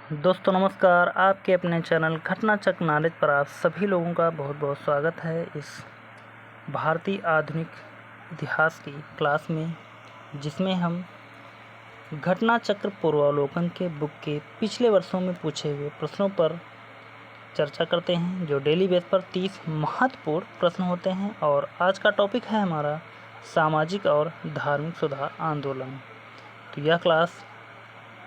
दोस्तों नमस्कार। आपके अपने चैनल घटना चक्र नॉलेज पर आप सभी लोगों का बहुत बहुत स्वागत है। इस भारतीय आधुनिक इतिहास की क्लास में, जिसमें हम घटना चक्र पूर्वावलोकन के बुक के पिछले वर्षों में पूछे हुए प्रश्नों पर चर्चा करते हैं, जो डेली बेस पर 30 महत्वपूर्ण प्रश्न होते हैं। और आज का टॉपिक है हमारा सामाजिक और धार्मिक सुधार आंदोलन। तो यह क्लास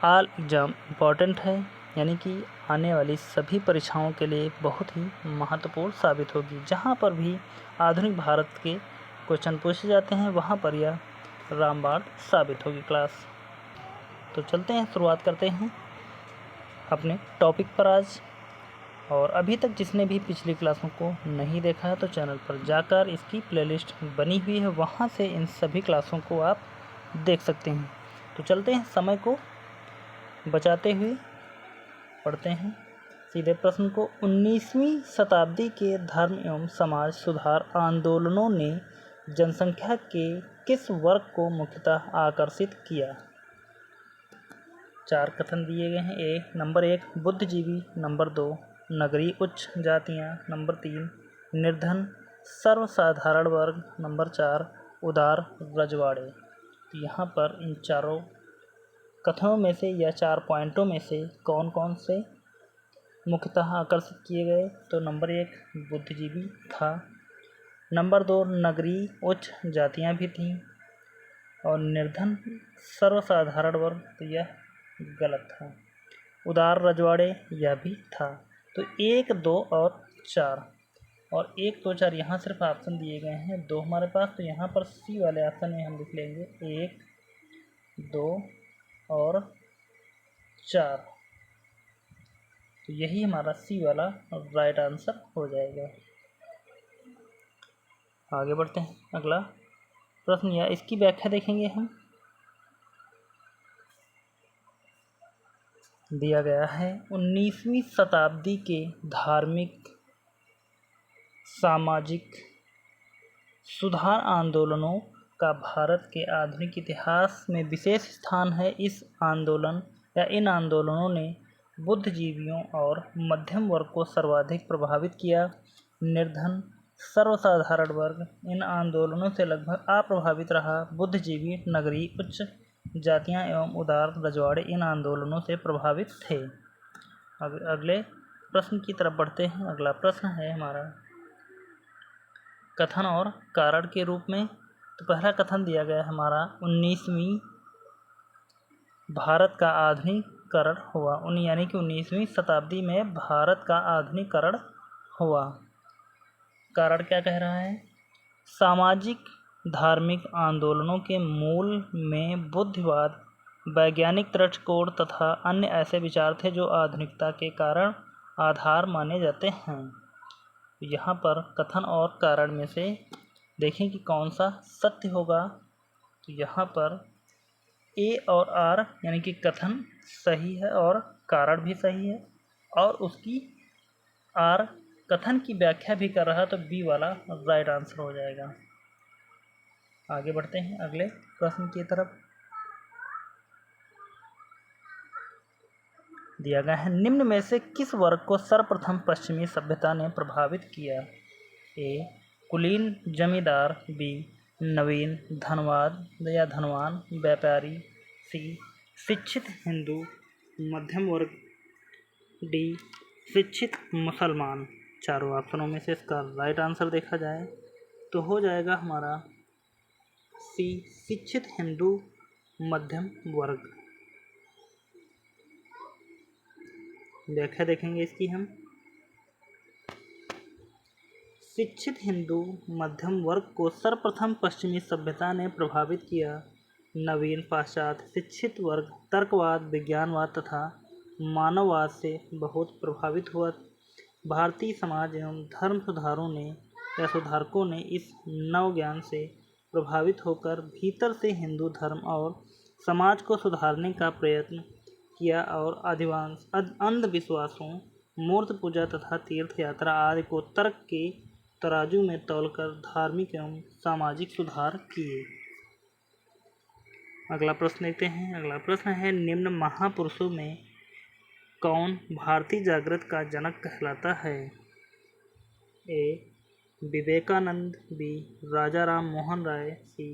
ऑल एग्ज़ाम इम्पॉर्टेंट है, यानी कि आने वाली सभी परीक्षाओं के लिए बहुत ही महत्वपूर्ण साबित होगी। जहाँ पर भी आधुनिक भारत के क्वेश्चन पूछे जाते हैं, वहाँ पर यह रामबाण साबित होगी क्लास। तो चलते हैं, शुरुआत करते हैं अपने टॉपिक पर आज। और अभी तक जिसने भी पिछली क्लासों को नहीं देखा है, तो चैनल पर जाकर इसकी प्लेलिस्ट बनी हुई है, वहाँ से इन सभी क्लासों को आप देख सकते हैं। तो चलते हैं, समय को बचाते हुए पढ़ते हैं सीधे प्रश्न को। 19वीं शताब्दी के धर्म एवं समाज सुधार आंदोलनों ने जनसंख्या के किस वर्ग को मुख्यतः आकर्षित किया? 4 कथन दिए गए हैं। नंबर 1 बुद्धिजीवी, नंबर 2 नगरीय उच्च जातियां, नंबर 3 निर्धन सर्वसाधारण वर्ग, नंबर 4 उदार रजवाड़े। तो यहाँ पर इन चारों कथनों में से या 4 पॉइंटों में से कौन कौन से मुख्यतः आकर्षित किए गए? तो नंबर 1 बुद्धिजीवी था, नंबर 2 नगरीय उच्च जातियां भी थीं, और निर्धन सर्वसाधारण वर्ग, तो यह गलत था। उदार रजवाड़े, यह भी था। तो 1, 2 और 4, और 1, 2, 4 यहाँ सिर्फ ऑप्शन दिए गए हैं 2 हमारे पास। तो यहाँ पर सी वाले ऑप्शन में हम लिख लेंगे 1, 2 और 4। तो यही हमारा सी वाला राइट आंसर हो जाएगा। आगे बढ़ते हैं, अगला प्रश्न या इसकी व्याख्या देखेंगे हम। दिया गया है 19वीं शताब्दी के धार्मिक सामाजिक सुधार आंदोलनों का भारत के आधुनिक इतिहास में विशेष स्थान है। इस आंदोलन या इन आंदोलनों ने बुद्धिजीवियों और मध्यम वर्ग को सर्वाधिक प्रभावित किया। निर्धन सर्वसाधारण वर्ग इन आंदोलनों से लगभग अप्रभावित रहा। बुद्धिजीवी, नगरीय उच्च जातियां एवं उदार रजवाड़े इन आंदोलनों से प्रभावित थे। अब अगले प्रश्न की तरफ बढ़ते हैं। अगला प्रश्न है हमारा कथन और कारण के रूप में। तो पहला कथन दिया गया है हमारा 19वीं भारत का आधुनिकीकरण हुआ, यानी कि 19वीं शताब्दी में भारत का आधुनिकीकरण हुआ। कारण क्या कह रहा है? सामाजिक धार्मिक आंदोलनों के मूल में बुद्धिवाद, वैज्ञानिक दृष्टिकोण तथा अन्य ऐसे विचार थे जो आधुनिकता के कारण आधार माने जाते हैं। यहाँ पर कथन और कारण में से देखें कि कौन सा सत्य होगा। तो यहाँ पर ए और आर, यानी कि कथन सही है और कारण भी सही है, और उसकी आर कथन की व्याख्या भी कर रहा है, तो बी वाला राइट आंसर हो जाएगा। आगे बढ़ते हैं अगले प्रश्न की तरफ। दिया गया है निम्न में से किस वर्ग को सर्वप्रथम पश्चिमी सभ्यता ने प्रभावित किया? ए कुलीन जमींदार, बी नवीन धनवाद या धनवान व्यापारी, सी शिक्षित हिंदू मध्यम वर्ग, डी शिक्षित मुसलमान। चारों ऑप्शनों में से इसका राइट आंसर देखा जाए तो हो जाएगा हमारा सी शिक्षित हिंदू मध्यम वर्ग। व्याख्या देखेंगे इसकी हम। शिक्षित हिंदू मध्यम वर्ग को सर्वप्रथम पश्चिमी सभ्यता ने प्रभावित किया। नवीन पाश्चात्य शिक्षित वर्ग तर्कवाद, विज्ञानवाद तथा मानववाद से बहुत प्रभावित हुआ। भारतीय समाज एवं धर्म सुधारकों ने इस नव ज्ञान से प्रभावित होकर भीतर से हिंदू धर्म और समाज को सुधारने का प्रयत्न किया और अधिकांश अंधविश्वासों, मूर्ति पूजा तथा तीर्थ यात्रा आदि को तर्क के तराजू में तौलकर धार्मिक एवं सामाजिक सुधार किए। अगला प्रश्न देखते हैं। अगला प्रश्न है निम्न महापुरुषों में कौन भारतीय जागृत का जनक कहलाता है? ए. विवेकानंद, बी. राजा राम मोहन राय, सी.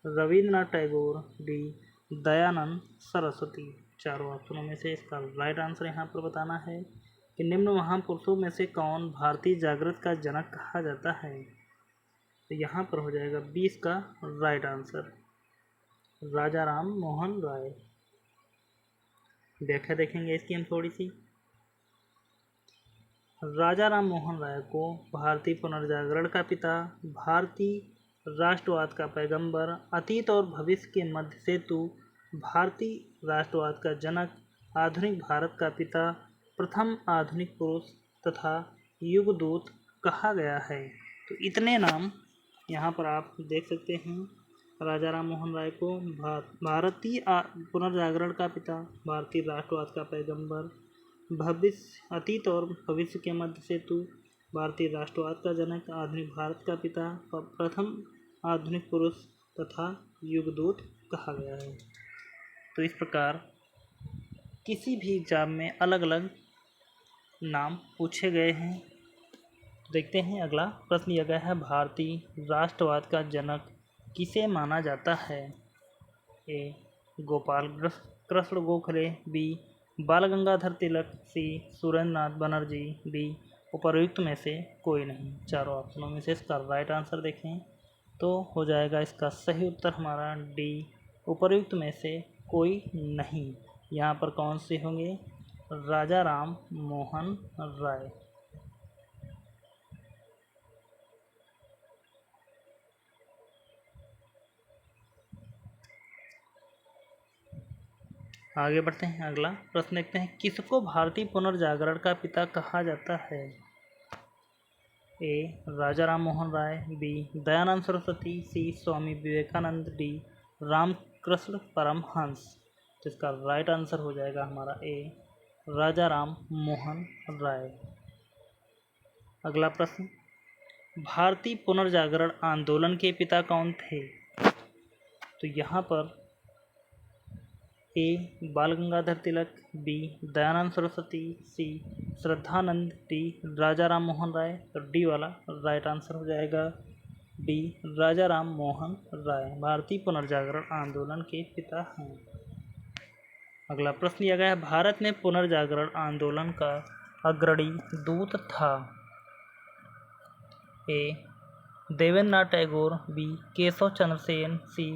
रविंद्रनाथ टैगोर, डी. दयानंद सरस्वती। चारों ऑप्शनों में से इसका राइट आंसर यहाँ पर बताना है कि निम्न महापुरुषों में से कौन भारतीय जागृत का जनक कहा जाता है। तो यहाँ पर हो जाएगा 20 का राइट आंसर, राजा राम मोहन राय। व्याख्या देखेंगे इसकी हम थोड़ी सी। राजा राम मोहन राय को भारतीय पुनर्जागरण का पिता, भारतीय राष्ट्रवाद का पैगंबर, अतीत और भविष्य के मध्य सेतु, भारतीय राष्ट्रवाद का जनक, आधुनिक भारत का पिता, प्रथम आधुनिक पुरुष तथा युगदूत कहा गया है। तो इतने नाम यहाँ पर आप देख सकते हैं। राजा राम मोहन राय को भारतीय पुनर्जागरण का पिता, भारतीय राष्ट्रवाद का पैगंबर, भविष्य अतीत और भविष्य के मध्य सेतु, भारतीय राष्ट्रवाद का जनक, आधुनिक भारत का पिता, प्रथम आधुनिक पुरुष तथा युगदूत कहा गया है। तो इस प्रकार किसी भी एग्जाम में अलग अलग नाम पूछे गए हैं। देखते हैं अगला प्रश्न दिया गया है, भारतीय राष्ट्रवाद का जनक किसे माना जाता है? ए. गोपाल कृष्ण गोखले, बी. बाल गंगाधर तिलक, सी. सुरेंद्रनाथ बनर्जी, डी. उपर्युक्त में से कोई नहीं। चारों ऑप्शनों में से इसका राइट आंसर देखें तो हो जाएगा इसका सही उत्तर हमारा डी. उपर्युक्त में से कोई नहीं। यहाँ पर कौन से होंगे? राजा राम मोहन राय। आगे बढ़ते हैं, अगला प्रश्न देखते हैं, किसको भारतीय पुनर्जागरण का पिता कहा जाता है? ए. राजा राम मोहन राय, बी. दयानंद सरस्वती, सी. स्वामी विवेकानंद, डी. रामकृष्ण परमहंस। तो इसका राइट आंसर हो जाएगा हमारा ए. राजा राम मोहन राय। अगला प्रश्न, भारतीय पुनर्जागरण आंदोलन के पिता कौन थे? तो यहाँ पर ए. बाल गंगाधर तिलक, बी. दयानंद सरस्वती, सी. श्रद्धानंद, डी. राजा राम मोहन राय। तो डी वाला राइट आंसर हो जाएगा डी. राजा राम मोहन राय भारतीय पुनर्जागरण आंदोलन के पिता हैं। अगला प्रश्न दिया गया है, भारत में पुनर्जागरण आंदोलन का अग्रणी दूत था? ए. देवेंद्रनाथ टैगोर, बी. केशव चंद्र सेन, सी.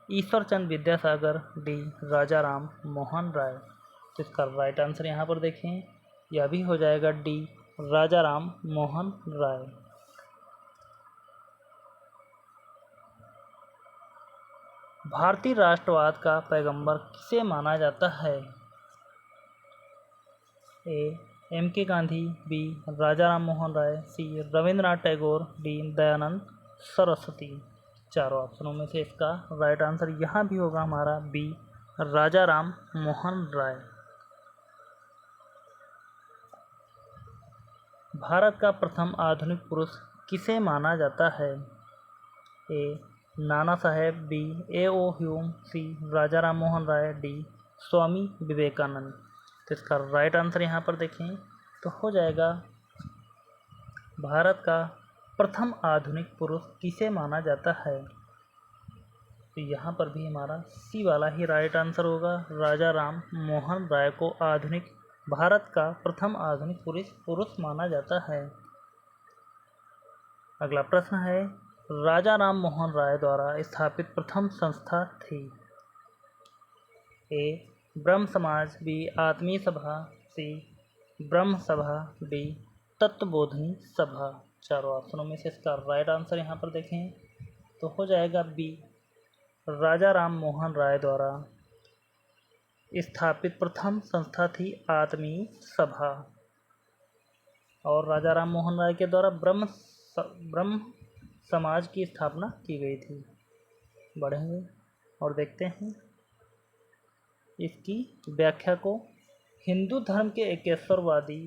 ईश्वर चंद्र विद्यासागर, डी. राजा राम मोहन राय। तो इसका राइट आंसर यहाँ पर देखें, यह भी हो जाएगा डी. राजा राम मोहन राय। भारतीय राष्ट्रवाद का पैगंबर किसे माना जाता है? ए. एम के गांधी, बी. राजा राम मोहन राय, सी. रविंद्रनाथ टैगोर, डी. दयानंद सरस्वती। चारों ऑप्शनों में से इसका राइट आंसर यहाँ भी होगा हमारा बी. राजा राम मोहन राय। भारत का प्रथम आधुनिक पुरुष किसे माना जाता है? ए. Nana Saheb, B. A.O.. Hume, सी. राजा राम मोहन राय, डी. स्वामी विवेकानंद। तो इसका राइट आंसर यहाँ पर देखें तो हो जाएगा, भारत का प्रथम आधुनिक पुरुष किसे माना जाता है? तो यहाँ पर भी हमारा सी वाला ही राइट आंसर होगा, राजा राम मोहन राय को आधुनिक भारत का प्रथम आधुनिक पुरुष माना जाता है। अगला प्रश्न है, राजा राम मोहन राय द्वारा स्थापित प्रथम संस्था थी? ए. ब्रह्म समाज, बी. आत्मीय सभा, सी. ब्रह्म सभा, डी. तत्वबोधिनी सभा। चारों ऑप्शनों में से इसका राइट आंसर यहाँ पर देखें तो हो जाएगा बी. राजा राम मोहन राय द्वारा स्थापित प्रथम संस्था थी आत्मीय सभा, और राजा राम मोहन राय के द्वारा ब्रह्म समाज की स्थापना की गई थी। बढ़ेंगे और देखते हैं इसकी व्याख्या को। हिंदू धर्म के एकेश्वरवादी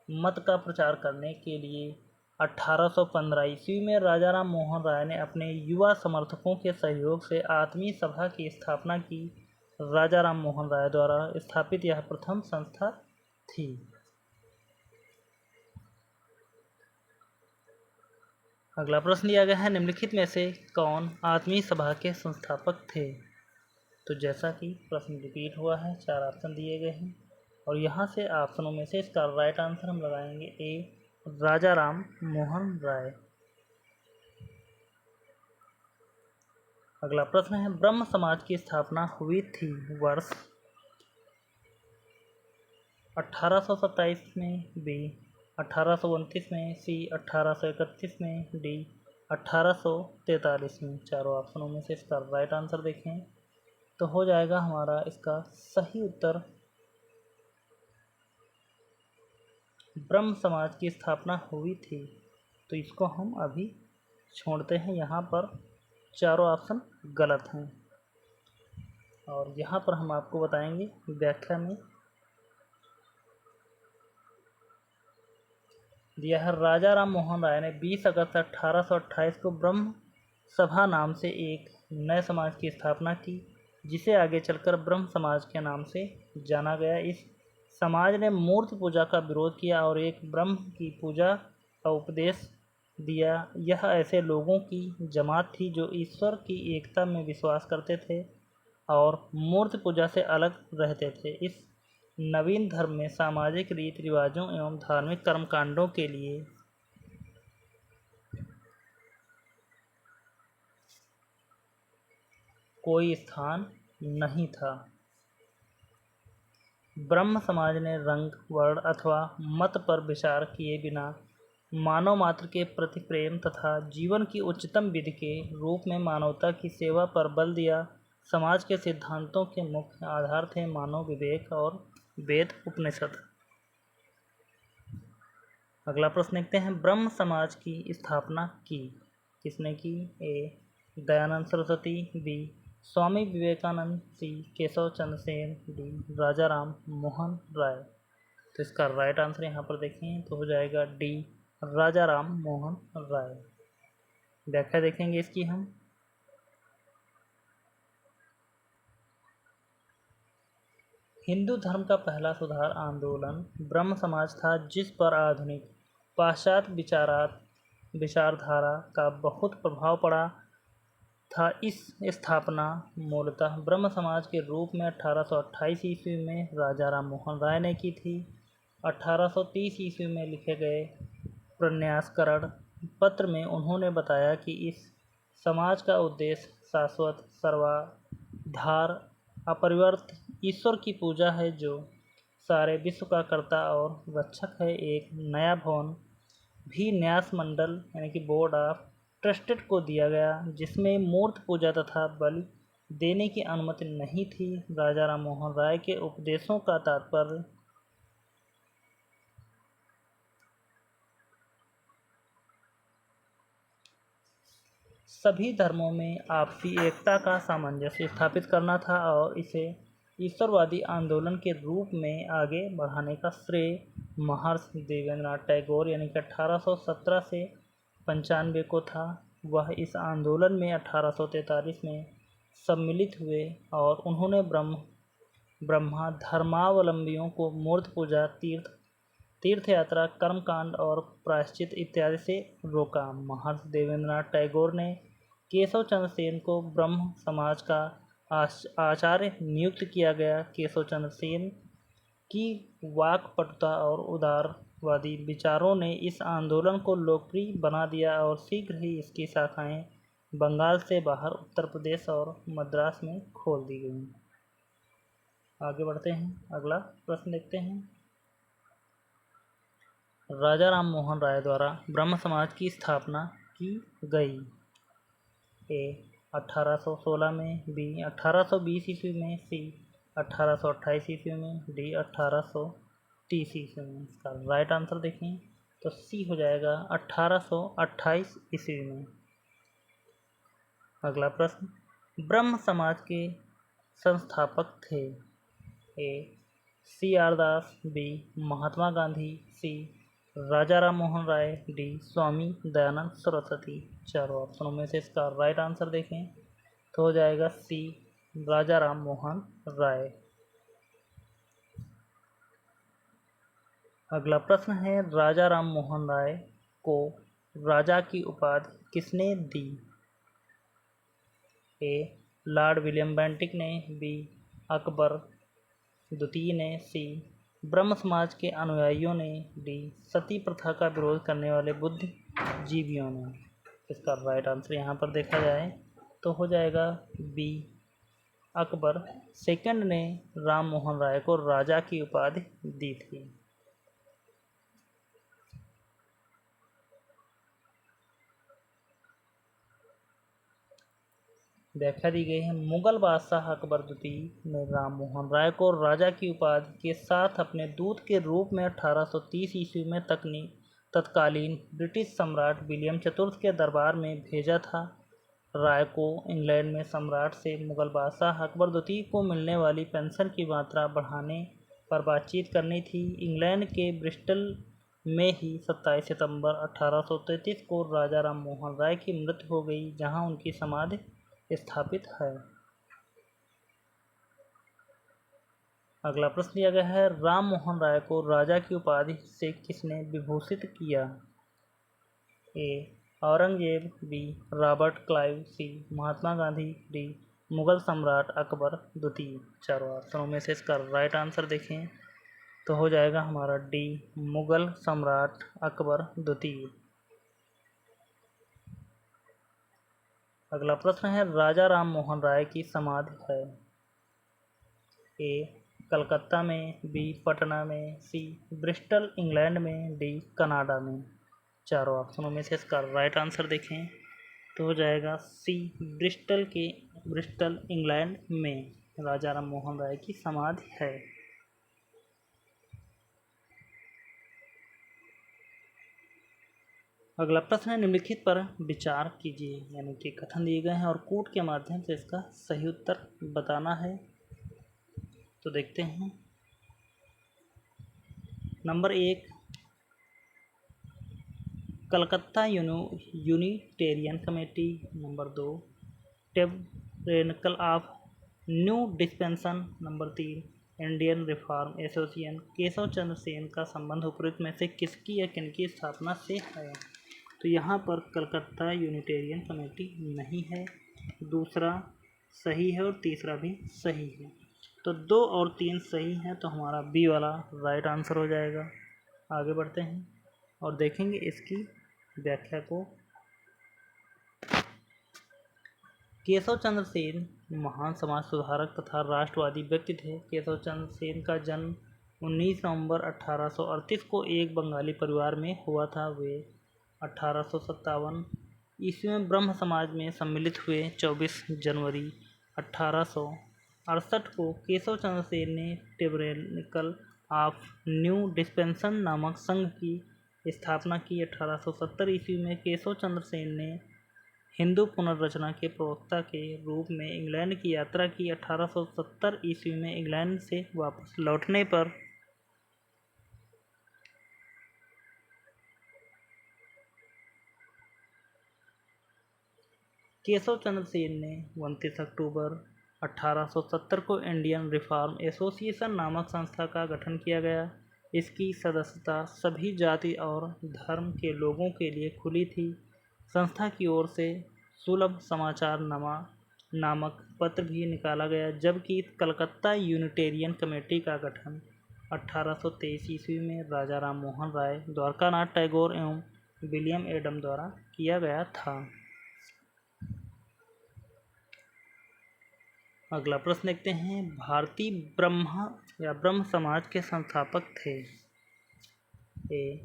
मत का प्रचार करने के लिए 1815 ईस्वी में राजा राम मोहन राय ने अपने युवा समर्थकों के सहयोग से आत्मीय सभा की स्थापना की। राजा राम मोहन राय द्वारा स्थापित यह प्रथम संस्था थी। अगला प्रश्न दिया गया है, निम्नलिखित में से कौन आदमी सभा के संस्थापक थे? तो जैसा कि प्रश्न रिपीट हुआ है, 4 ऑप्शन दिए गए हैं और यहाँ से ऑप्शनों में से इसका राइट आंसर हम लगाएंगे ए, राजा राम मोहन राय। अगला प्रश्न है, ब्रह्म समाज की स्थापना हुई थी वर्ष 1827 में, बी 1829 में, सी 1831 में, डी 1843 में। चारों ऑप्शनों में से इसका राइट आंसर देखें तो हो जाएगा हमारा इसका सही उत्तर ब्रह्म समाज की स्थापना हुई थी। तो इसको हम अभी छोड़ते हैं, यहाँ पर चारों ऑप्शन गलत हैं और यहाँ पर हम आपको बताएंगे व्याख्या में दिया है, राजा राम मोहन राय ने 20 अगस्त 1828 को ब्रह्म सभा नाम से एक नए समाज की स्थापना की, जिसे आगे चलकर ब्रह्म समाज के नाम से जाना गया। इस समाज ने मूर्ति पूजा का विरोध किया और एक ब्रह्म की पूजा का उपदेश दिया। यह ऐसे लोगों की जमात थी जो ईश्वर की एकता में विश्वास करते थे और मूर्ति पूजा से अलग रहते थे। इस नवीन धर्म में सामाजिक रीति रिवाजों एवं धार्मिक कर्मकांडों के लिए कोई स्थान नहीं था। ब्रह्म समाज ने रंग, वर्ण अथवा मत पर विचार किए बिना मानव मात्र के प्रति प्रेम तथा जीवन की उच्चतम विधि के रूप में मानवता की सेवा पर बल दिया। समाज के सिद्धांतों के मुख्य आधार थे मानव विवेक और वेद उपनिषद। अगला प्रश्न देखते हैं, ब्रह्म समाज की स्थापना की किसने की? ए, दयानंद सरस्वती, बी, स्वामी विवेकानंद, सी, केशव चंद्र सेन, डी, राजा राम मोहन राय। तो इसका राइट आंसर यहाँ पर देखें तो हो जाएगा डी, राजा राम मोहन राय। व्याख्या देखेंगे इसकी हम। हिंदू धर्म का पहला सुधार आंदोलन ब्रह्म समाज था, जिस पर आधुनिक पाश्चात्य विचारधारा का बहुत प्रभाव पड़ा था। इस स्थापना मूलतः ब्रह्म समाज के रूप में 1828 ईस्वी में राजा राम मोहन राय ने की थी। 1830 ईस्वी में लिखे गए प्रन्यासकरण पत्र में उन्होंने बताया कि इस समाज का उद्देश्य शाश्वत, सर्वाधार, अपरिवर्त ईश्वर की पूजा है, जो सारे विश्व का कर्ता और रक्षक है। एक नया भवन भी न्यास मंडल यानी कि बोर्ड ऑफ ट्रस्टेड को दिया गया, जिसमें मूर्ति पूजा तथा बलि देने की अनुमति नहीं थी। राजा राम मोहन राय के उपदेशों का तात्पर्य सभी धर्मों में आपसी एकता का सामंजस्य स्थापित करना था और इसे ईश्वरवादी आंदोलन के रूप में आगे बढ़ाने का श्रेय महर्षि देवेंद्रनाथ टैगोर यानी कि 1817 से 95 को था। वह इस आंदोलन में 1843 में सम्मिलित हुए और उन्होंने ब्रह्मा धर्मावलंबियों को मूर्ति पूजा, तीर्थ यात्रा, कर्मकांड और प्रायश्चित इत्यादि से रोका। महर्षि देवेंद्रनाथ टैगोर ने केशव चंद्र सेन को ब्रह्म समाज का आचार्य नियुक्त किया गया। केशव चंद्र सेन की वाक्पटुता और उदारवादी विचारों ने इस आंदोलन को लोकप्रिय बना दिया और शीघ्र ही इसकी शाखाएं बंगाल से बाहर उत्तर प्रदेश और मद्रास में खोल दी गईं। आगे बढ़ते हैं, अगला प्रश्न देखते हैं। राजा राम मोहन राय द्वारा ब्रह्म समाज की स्थापना की गई। ए 1816 में, बी 1820 ईस्वी में, सी 1828 ईस्वी में, डी 1830 ईस्वी में। इसका राइट आंसर देखें तो सी हो जाएगा 1828 ईस्वी में। अगला प्रश्न, ब्रह्म समाज के संस्थापक थे। ए सी आर दास, बी महात्मा गांधी, सी राजा राम मोहन राय, डी स्वामी दयानंद सरस्वती। चारों ऑप्शनों में से इसका राइट आंसर देखें तो हो जाएगा सी राजा राम मोहन राय। अगला प्रश्न है, राजा राम मोहन राय को राजा की उपाधि किसने दी? ए. लॉर्ड विलियम बेंटिक ने, बी. अकबर द्वितीय ने, सी. ब्रह्म समाज के अनुयायियों ने, डी. सती प्रथा का विरोध करने वाले बुद्धिजीवियों ने। इसका राइट आंसर यहाँ पर देखा जाए तो हो जाएगा बी. अकबर सेकंड ने राम मोहन राय को राजा की उपाधि दी थी। व्याख्या दी गई है, मुगल बादशाह अकबर द्वितीय ने राम मोहन राय को राजा की उपाधि के साथ अपने दूत के रूप में 1830 ईस्वी में तत्कालीन ब्रिटिश सम्राट विलियम चतुर्थ के दरबार में भेजा था। राय को इंग्लैंड में सम्राट से मुगल बादशाह अकबर द्वितीय को मिलने वाली पेंशन की मात्रा बढ़ाने पर बातचीत करनी थी। इंग्लैंड के ब्रिस्टल में ही 27 सितंबर 1833 को राजा राम मोहन राय की मृत्यु हो गई, जहां उनकी समाधि स्थापित है। अगला प्रश्न दिया गया है, राम मोहन राय को राजा की उपाधि से किसने विभूषित किया? ए. औरंगजेब, बी. रॉबर्ट क्लाइव, सी. महात्मा गांधी, डी. मुगल सम्राट अकबर द्वितीय। चारों ऑप्शनों में से इसका राइट आंसर देखें तो हो जाएगा हमारा डी. मुगल सम्राट अकबर द्वितीय। अगला प्रश्न है, राजा राम मोहन राय की समाधि है? ए. कलकत्ता में, बी. पटना में, सी. ब्रिस्टल इंग्लैंड में, डी. कनाडा में। चारों ऑप्शनों में से इसका राइट आंसर देखें तो हो जाएगा सी. ब्रिस्टल इंग्लैंड में राजा राम मोहन राय की समाधि है। अगला प्रश्न है, निम्नलिखित पर विचार कीजिए, यानी कि कथन दिए गए हैं और कूट के माध्यम से इसका सही उत्तर बताना है। तो देखते हैं। Number 1, Calcutta Unitarian committee. Number 2, tabernacle of new dispensation. Number 3, Indian reform association. Keshav Chandra Sen का संबंध उपरोक्त में से किसकी या किनकी स्थापना से है? तो यहाँ पर कलकत्ता यूनिटेरियन कमेटी नहीं है, दूसरा सही है और तीसरा भी सही है। तो 2 और 3 सही हैं, तो हमारा बी वाला राइट आंसर हो जाएगा। आगे बढ़ते हैं और देखेंगे इसकी व्याख्या को। केशव चंद्र सेन महान समाज सुधारक तथा राष्ट्रवादी व्यक्ति थे। केशव चंद्र सेन का जन्म 19 नवंबर 1838 को एक बंगाली परिवार में हुआ था। वे 1857 ईस्वी में ब्रह्म समाज में सम्मिलित हुए। 24 जनवरी 1868 को केशव चंद्र सेन ने टेबरेकल ऑफ न्यू डिस्पेंसन नामक संघ की स्थापना की। 1870 ईस्वी में केशव चंद्र सेन ने हिंदू पुनर्रचना के प्रवक्ता के रूप में इंग्लैंड की यात्रा की। 1870 ईस्वी में इंग्लैंड से वापस लौटने पर केशव चंद्र सेन ने 29 अक्टूबर 1870 को इंडियन रिफॉर्म एसोसिएशन नामक संस्था का गठन किया गया। इसकी सदस्यता सभी जाति और धर्म के लोगों के लिए खुली थी। संस्था की ओर से सुलभ समाचार नामक पत्र भी निकाला गया, जबकि कलकत्ता यूनिटेरियन कमेटी का गठन 1823 ईस्वी में राजा राम मोहन राय, द्वारकानाथ टैगोर एवं विलियम एडम द्वारा किया गया था। अगला प्रश्न देखते हैं, भारतीय ब्रह्म समाज के संस्थापक थे? ए.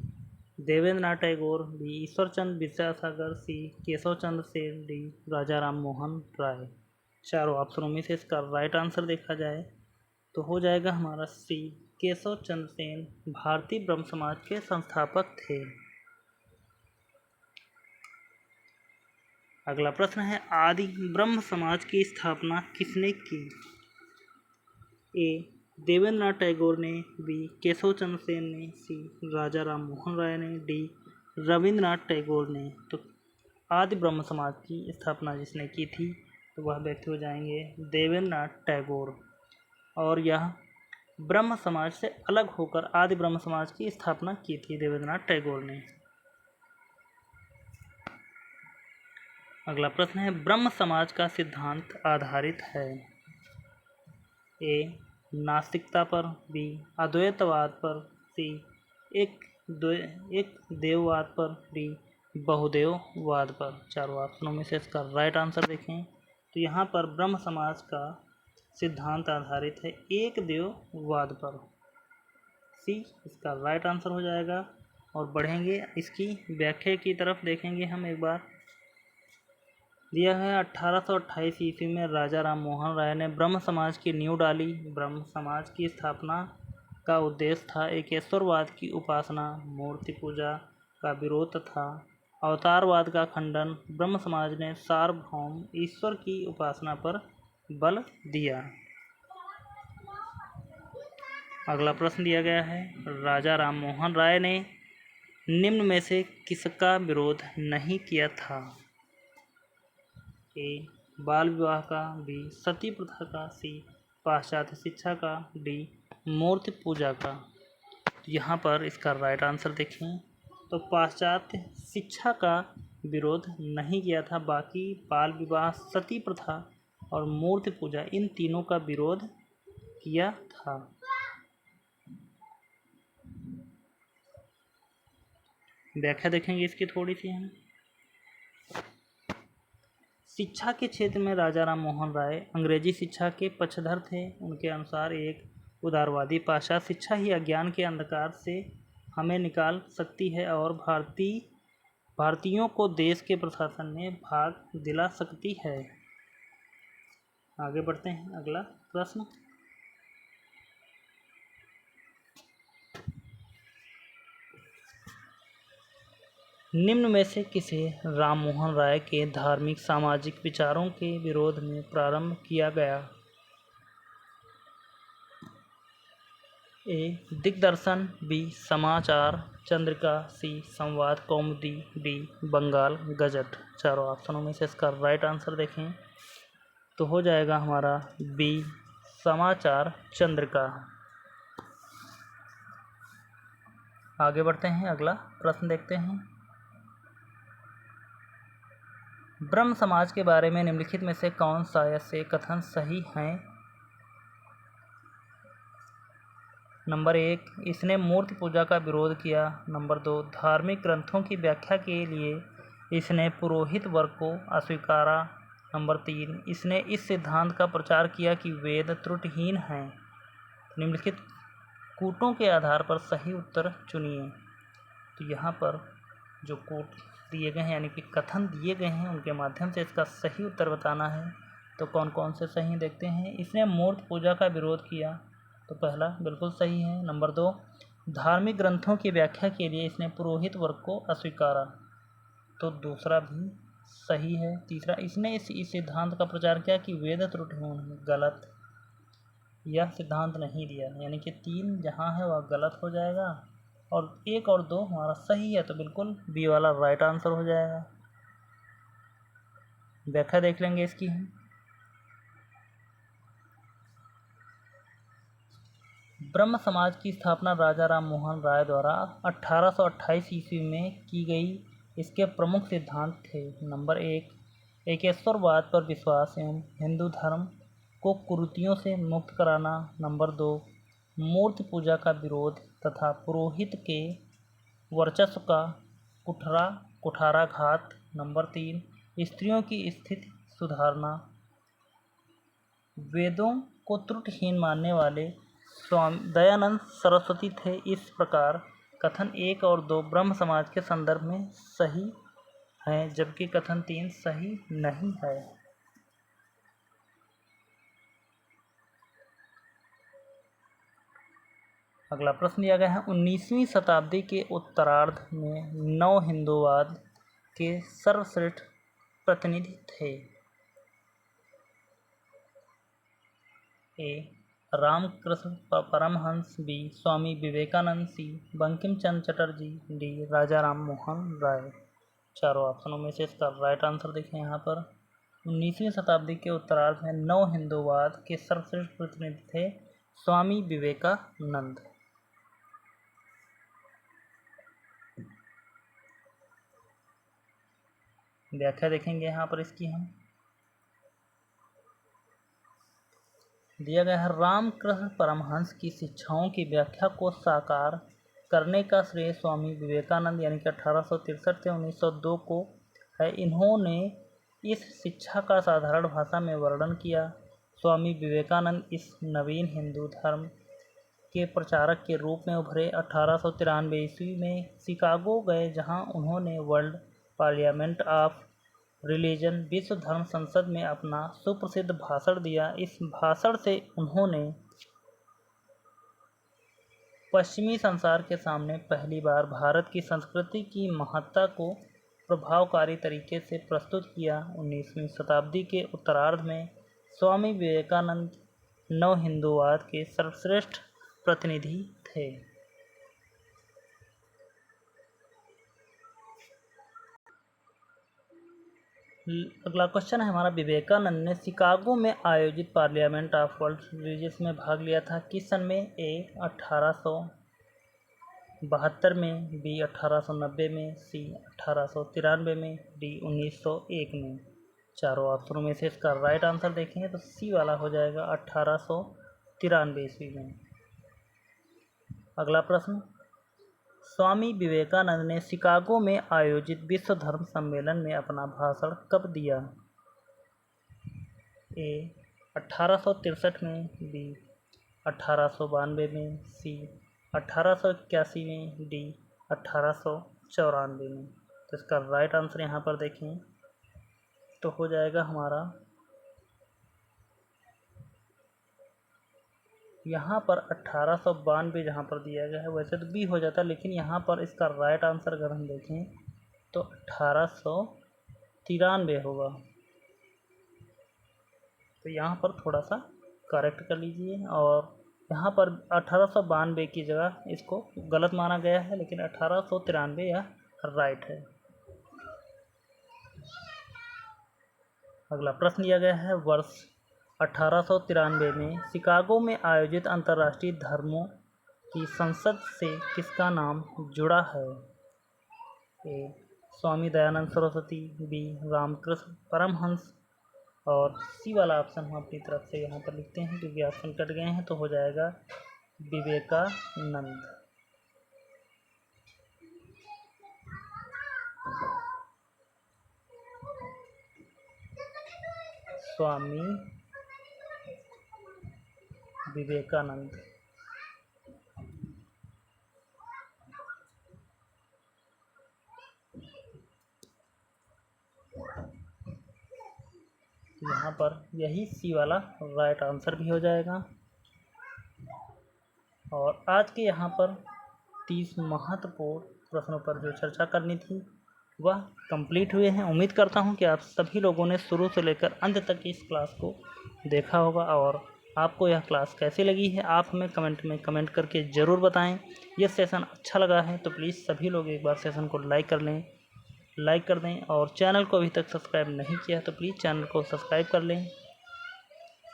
देवेंद्रनाथ टैगोर, बी. ईश्वरचंद्र विद्यासागर, सी. केशव चंद्र सेन, डी. राजा राम मोहन राय। चारों ऑप्शनों में से इसका राइट आंसर देखा जाए तो हो जाएगा हमारा सी. केशव चंद्र सेन भारतीय ब्रह्म समाज के संस्थापक थे। अगला प्रश्न है, आदि ब्रह्म समाज की स्थापना किसने की? ए. देवेंद्रनाथ टैगोर ने, बी. केशव चंद्र सेन ने, सी. राजा राम मोहन राय ने, डी. रविंद्रनाथ टैगोर ने। तो आदि ब्रह्म समाज की स्थापना जिसने की थी तो वह व्यक्ति हो जाएंगे देवेंद्रनाथ टैगोर। और यह ब्रह्म समाज से अलग होकर आदि ब्रह्म समाज की स्थापना की थी देवेंद्रनाथ टैगोर ने। अगला प्रश्न है, ब्रह्म समाज का सिद्धांत आधारित है ए नास्तिकता पर, बी अद्वैतवाद पर, सी एक देववाद पर, डी बहुदेववाद पर। चारों ऑप्शनों में से इसका राइट आंसर देखें तो यहाँ पर ब्रह्म समाज का सिद्धांत आधारित है एक देववाद पर। सी इसका राइट आंसर हो जाएगा। और बढ़ेंगे इसकी व्याख्या की तरफ, देखेंगे हम एक बार। दिया है 1828 ईस्वी में राजा राम मोहन राय ने ब्रह्म समाज की नींव डाली। ब्रह्म समाज की स्थापना का उद्देश्य था एकेश्वरवाद की उपासना, मूर्ति पूजा का विरोध तथा अवतारवाद का खंडन। ब्रह्म समाज ने सार्वभौम ईश्वर की उपासना पर बल दिया। अगला प्रश्न दिया गया है, राजा राम मोहन राय ने निम्न में से किसका विरोध नहीं किया था? ए बाल विवाह का, बी सती प्रथा का, सी पाश्चात्य शिक्षा का, डी मूर्ति पूजा का। यहाँ पर इसका राइट आंसर देखें तो पाश्चात्य शिक्षा का विरोध नहीं किया था, बाकी बाल विवाह, सती प्रथा और मूर्ति पूजा इन तीनों का विरोध किया था। व्याख्या देखेंगे इसकी थोड़ी सी हम। शिक्षा के क्षेत्र में राजा राम मोहन राय अंग्रेजी शिक्षा के पक्षधर थे। उनके अनुसार एक उदारवादी पाश्चात्य शिक्षा ही अज्ञान के अंधकार से हमें निकाल सकती है और भारतीयों को देश के प्रशासन में भाग दिला सकती है। आगे बढ़ते हैं। अगला प्रश्न, निम्न में से किसे राम मोहन राय के धार्मिक सामाजिक विचारों के विरोध में प्रारंभ किया गया? ए दिग्दर्शन, बी समाचार चंद्रिका, सी संवाद कौमुदी, डी बंगाल गजट। चारों ऑप्शनों में से इसका राइट आंसर देखें तो हो जाएगा हमारा बी समाचार चंद्रिका। आगे बढ़ते हैं। अगला प्रश्न देखते हैं, ब्रह्म समाज के बारे में निम्नलिखित में से कौन सा ऐसे कथन सही हैं? नंबर 1, इसने मूर्ति पूजा का विरोध किया। नंबर 2, धार्मिक ग्रंथों की व्याख्या के लिए इसने पुरोहित वर्ग को अस्वीकारा। नंबर 3, इसने इस सिद्धांत का प्रचार किया कि वेद त्रुटिहीन हैं। निम्नलिखित कूटों के आधार पर सही उत्तर चुनिए। तो यहाँ पर जो कूट दिए गए हैं यानी कि कथन दिए गए हैं उनके माध्यम से इसका सही उत्तर बताना है। तो कौन कौन से सही देखते हैं। इसने मूर्ति पूजा का विरोध किया, तो पहला बिल्कुल सही है। नंबर 2, धार्मिक ग्रंथों की व्याख्या के लिए इसने पुरोहित वर्ग को अस्वीकारा, तो दूसरा भी सही है। तीसरा, इसने इस सिद्धांत का प्रचार किया कि वेद त्रुटिहीन है, गलत, यह सिद्धांत नहीं दिया, यानी कि 3 जहाँ है वह गलत हो जाएगा और 1 और 2 हमारा सही है, तो बिल्कुल बी वाला राइट आंसर हो जाएगा। व्याख्या देख लेंगे इसकी। ब्रह्म समाज की स्थापना राजा राम मोहन राय द्वारा 1828 ईस्वी में की गई। इसके प्रमुख सिद्धांत थे, नंबर 1, एकेश्वरवाद पर विश्वास एवं हिंदू धर्म को कुरीतियों से मुक्त कराना। नंबर 2, मूर्ति पूजा का विरोध तथा पुरोहित के वर्चस्व का कुठाराघात। नंबर 3, स्त्रियों की स्थिति सुधारना। वेदों को त्रुटिहीन मानने वाले स्वामी दयानंद सरस्वती थे। इस प्रकार कथन 1 और 2 ब्रह्म समाज के संदर्भ में सही हैं, जबकि कथन 3 सही नहीं है। अगला प्रश्न दिया गया है, 19वीं शताब्दी के उत्तरार्ध में नव हिंदूवाद के सर्वश्रेष्ठ प्रतिनिधि थे। ए रामकृष्ण परमहंस, बी स्वामी विवेकानंद, सी बंकिम चंद्र चटर्जी, डी राजा राम मोहन राय। चारों ऑप्शनों में से इसका राइट आंसर देखें। यहाँ पर 19वीं शताब्दी के उत्तरार्ध में नव हिंदूवाद के सर्वश्रेष्ठ प्रतिनिधि थे स्वामी विवेकानंद। व्याख्या देखेंगे यहाँ पर इसकी हम। दिया गया है, रामकृष्ण परमहंस की शिक्षाओं की व्याख्या को साकार करने का श्रेय स्वामी विवेकानंद यानी कि 1863 से 1902 को है। इन्होंने इस शिक्षा का साधारण भाषा में वर्णन किया। स्वामी विवेकानंद इस नवीन हिंदू धर्म के प्रचारक के रूप में उभरे। 1893 ईस्वी में शिकागो गए, जहां उन्होंने वर्ल्ड पार्लियामेंट ऑफ रिलीजन विश्व धर्म संसद में अपना सुप्रसिद्ध भाषण दिया। इस भाषण से उन्होंने पश्चिमी संसार के सामने पहली बार भारत की संस्कृति की महत्ता को प्रभावकारी तरीके से प्रस्तुत किया। 19वीं शताब्दी के उत्तरार्ध में स्वामी विवेकानंद नव हिंदूवाद के सर्वश्रेष्ठ प्रतिनिधि थे। अगला क्वेश्चन है हमारा, विवेकानंद ने शिकागो में आयोजित पार्लियामेंट ऑफ वर्ल्ड रिलीजियस में भाग लिया था किस सन में? ए 1872 में, बी 1890 में, सी 1893 में, डी 1901 में। चारों ऑप्शनों में से इसका राइट आंसर देखेंगे तो सी वाला हो जाएगा 1893 ईस्वी में। अगला प्रश्न, स्वामी विवेकानंद ने शिकागो में आयोजित विश्व धर्म सम्मेलन में अपना भाषण कब दिया? ए 1863 में, बी 1892 में, सी 1881 में, डी 1894 में। तो इसका राइट आंसर यहाँ पर देखें तो हो जाएगा हमारा यहाँ पर 1892 जहाँ पर दिया गया है। वैसे तो बी हो जाता, लेकिन यहाँ पर इसका राइट आंसर अगर हम देखें तो 1893 होगा। तो यहाँ पर थोड़ा सा करेक्ट कर लीजिए, और यहाँ पर 1892 की जगह इसको गलत माना गया है, लेकिन 1893 यह राइट है। अगला प्रश्न दिया गया है, वर्ष 1893 में शिकागो में आयोजित अंतर्राष्ट्रीय धर्मों की संसद से किसका नाम जुड़ा है? ए स्वामी दयानंद सरस्वती, बी रामकृष्ण परमहंस, और सी वाला ऑप्शन हम अपनी तरफ से यहाँ पर लिखते हैं क्योंकि ऑप्शन कट गए हैं, तो हो जाएगा विवेकानंद। स्वामी विवेकानंद। यहाँ पर यही सी वाला राइट आंसर भी हो जाएगा। और आज के यहाँ पर 30 महत्वपूर्ण प्रश्नों पर जो चर्चा करनी थी वह कंप्लीट हुए हैं। उम्मीद करता हूँ कि आप सभी लोगों ने शुरू से लेकर अंत तक इस क्लास को देखा होगा, और आपको यह क्लास कैसी लगी है आप हमें कमेंट में कमेंट करके ज़रूर बताएं। यह सेशन अच्छा लगा है तो प्लीज़ सभी लोग एक बार सेशन को लाइक कर दें, और चैनल को अभी तक सब्सक्राइब नहीं किया तो प्लीज़ चैनल को सब्सक्राइब कर लें,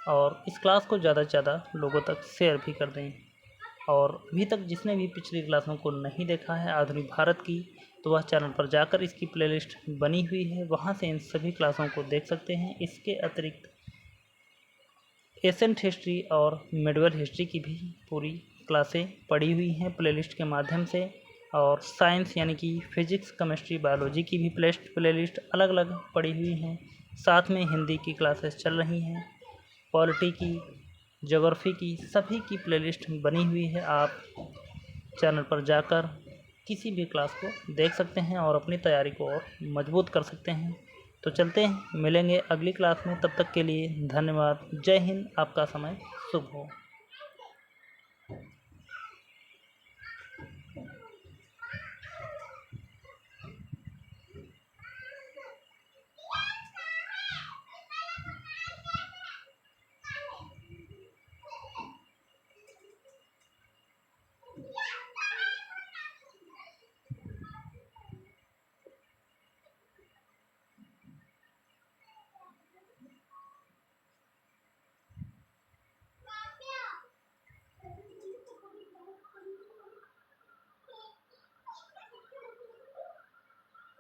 और इस क्लास को ज़्यादा से ज़्यादा लोगों तक शेयर भी कर दें। और अभी तक जिसने भी पिछली क्लासों को नहीं देखा है आधुनिक भारत की, तो वह चैनल पर जाकर इसकी प्लेलिस्ट बनी हुई है, वहां से इन सभी क्लासों को देख सकते हैं। इसके अतिरिक्त एशियंट हिस्ट्री और मिडिवल हिस्ट्री की भी पूरी क्लासें पड़ी हुई हैं प्लेलिस्ट के माध्यम से, और साइंस यानी कि फिजिक्स, केमिस्ट्री, बायोलॉजी की भी प्लेलिस्ट अलग अलग पड़ी हुई हैं। साथ में हिंदी की क्लासेस चल रही हैं, पॉलिटी की, ज्योग्राफी की, सभी की प्लेलिस्ट बनी हुई है। आप चैनल पर जाकर किसी भी क्लास को देख सकते हैं और अपनी तैयारी को और मजबूत कर सकते हैं। तो चलते हैं, मिलेंगे अगली क्लास में। तब तक के लिए धन्यवाद। जय हिंद। आपका समय शुभ हो।